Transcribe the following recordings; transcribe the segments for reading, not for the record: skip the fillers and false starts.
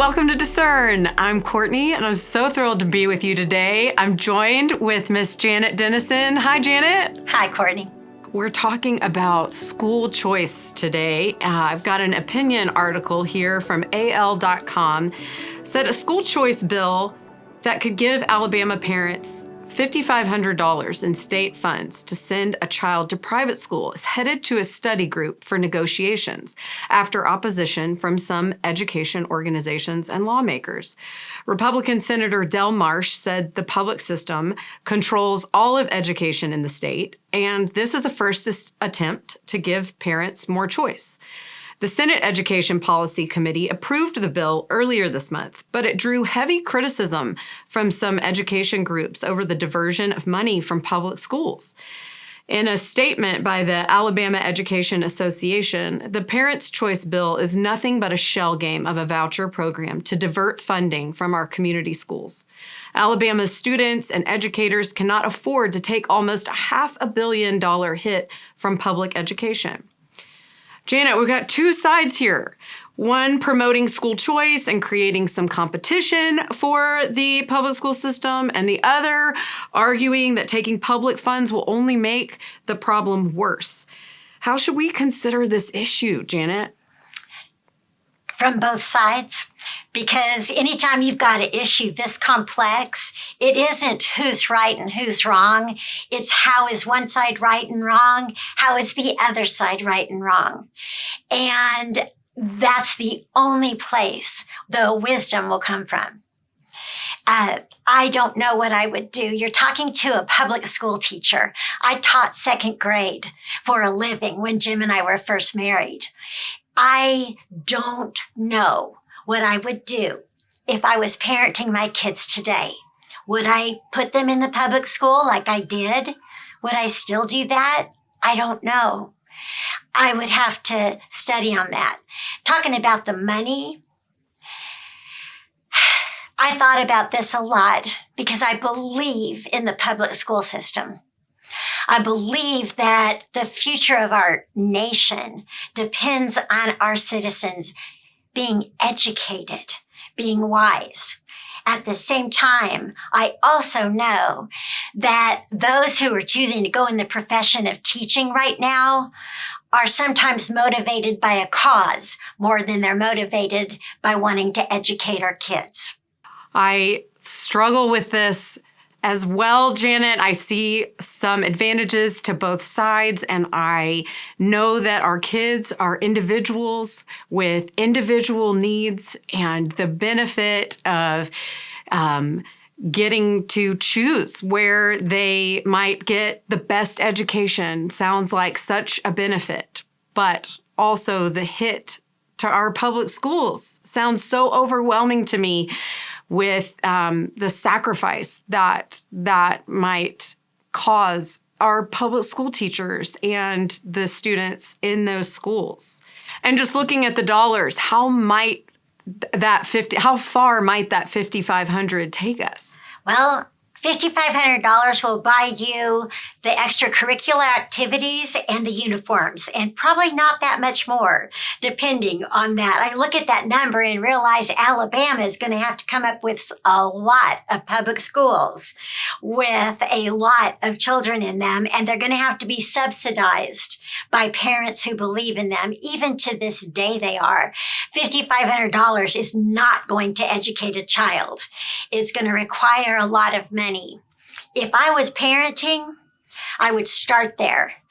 Welcome to Discern. I'm Courtney, and I'm so thrilled to be with you today. I'm joined with Miss Janet Denison. Hi, Janet. Hi, Courtney. We're talking about school choice today. I've got an opinion article here from AL.com. Said a school choice bill that could give Alabama parents $5,500 in state funds to send a child to private school is headed to a study group for negotiations after opposition from some education organizations and lawmakers. Republican Senator Del Marsh said the public system controls all of education in the state, and this is a first attempt to give parents more choice. The Senate Education Policy Committee approved the bill earlier this month, but it drew heavy criticism from some education groups over the diversion of money from public schools. In a statement by the Alabama Education Association, the Parents' Choice Bill is nothing but a shell game of a voucher program to divert funding from our community schools. Alabama's students and educators cannot afford to take almost a $500 million hit from public education. Janet, we've got two sides here. One promoting school choice and creating some competition for the public school system, and the other arguing that taking public funds will only make the problem worse. How should we consider this issue, Janet? From both sides, because anytime you've got an issue this complex, it isn't who's right and who's wrong. It's how is one side right and wrong? How is the other side right and wrong? And that's the only place the wisdom will come from. I don't know what I would do. You're talking to a public school teacher. I taught second grade for a living when Jim and I were first married. I don't know what I would do if I was parenting my kids today. Would I put them in the public school like I did? Would I still do that? I don't know. I would have to study on that. Talking about the money, I thought about this a lot because I believe in the public school system. I believe that the future of our nation depends on our citizens being educated, being wise. At the same time, I also know that those who are choosing to go in the profession of teaching right now are sometimes motivated by a cause more than they're motivated by wanting to educate our kids. I struggle with this as well, Janet. I see some advantages to both sides, and I know that our kids are individuals with individual needs, and the benefit of getting to choose where they might get the best education sounds like such a benefit, but also the hit to our public schools sounds so overwhelming to me with the sacrifice that might cause our public school teachers and the students in those schools. And just looking at the dollars, how far might that $5,500 take us? Well, $5,500 will buy you the extracurricular activities and the uniforms, and probably not that much more, depending on that. I look at that number and realize Alabama is going to have to come up with a lot of public schools with a lot of children in them, and they're going to have to be subsidized by parents who believe in them. Even to this day, they are. $5,500 is not going to educate a child. It's going to require a lot of money. If I was parenting, I would start there.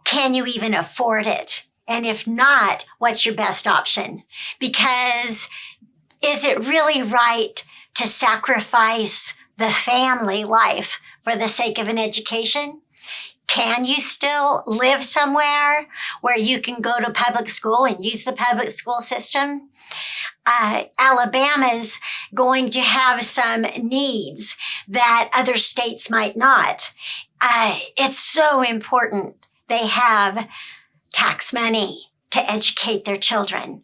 Can you even afford it? And if not, what's your best option? Because is it really right to sacrifice the family life for the sake of an education? Can you still live somewhere where you can go to public school and use the public school system? Alabama's going to have some needs that other states might not. It's so important they have tax money to educate their children.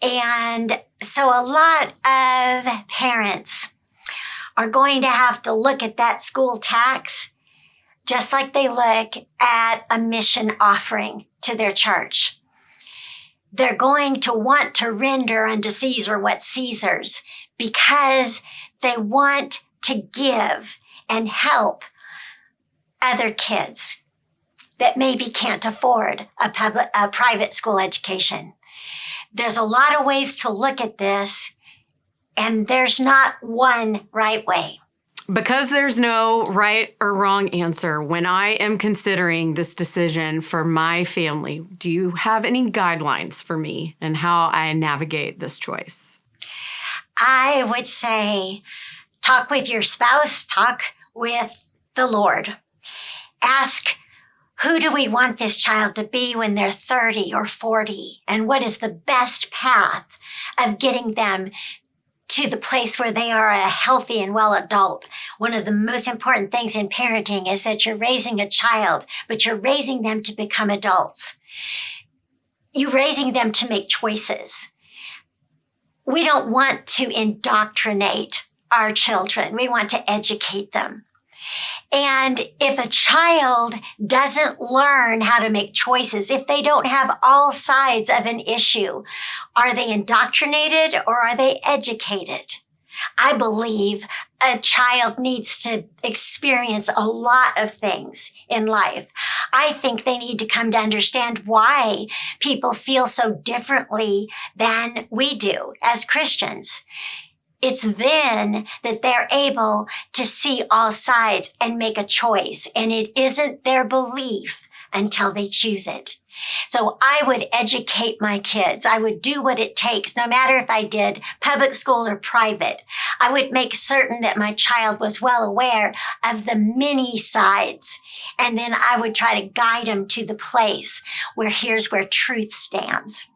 And so a lot of parents are going to have to look at that school tax just like they look at a mission offering to their church. they're going to want to render unto Caesar what's Caesar's because they want to give and help other kids that maybe can't afford a private school education. There's a lot of ways to look at this, and there's not one right way. Because there's no right or wrong answer, when I am considering this decision for my family, do you have any guidelines for me and how I navigate this choice? I would say talk with your spouse, talk with the Lord. Ask, who do we want this child to be when they're 30 or 40? And what is the best path of getting them to the place where they are a healthy and well adult? One of the most important things in parenting is that you're raising a child, but you're raising them to become adults. You're raising them to make choices. We don't want to indoctrinate our children. We want to educate them. And if a child doesn't learn how to make choices, if they don't have all sides of an issue, are they indoctrinated or are they educated? I believe a child needs to experience a lot of things in life. I think they need to come to understand why people feel so differently than we do as Christians. It's then that they're able to see all sides and make a choice. And it isn't their belief until they choose it. So I would educate my kids. I would do what it takes, no matter if I did public school or private. I would make certain that my child was well aware of the many sides. And then I would try to guide them to the place where here's where truth stands.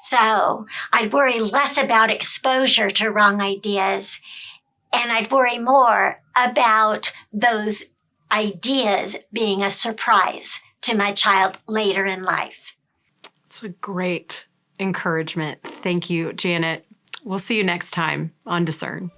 So I'd worry less about exposure to wrong ideas, and I'd worry more about those ideas being a surprise to my child later in life. It's a great encouragement. Thank you, Janet. We'll see you next time on Discern.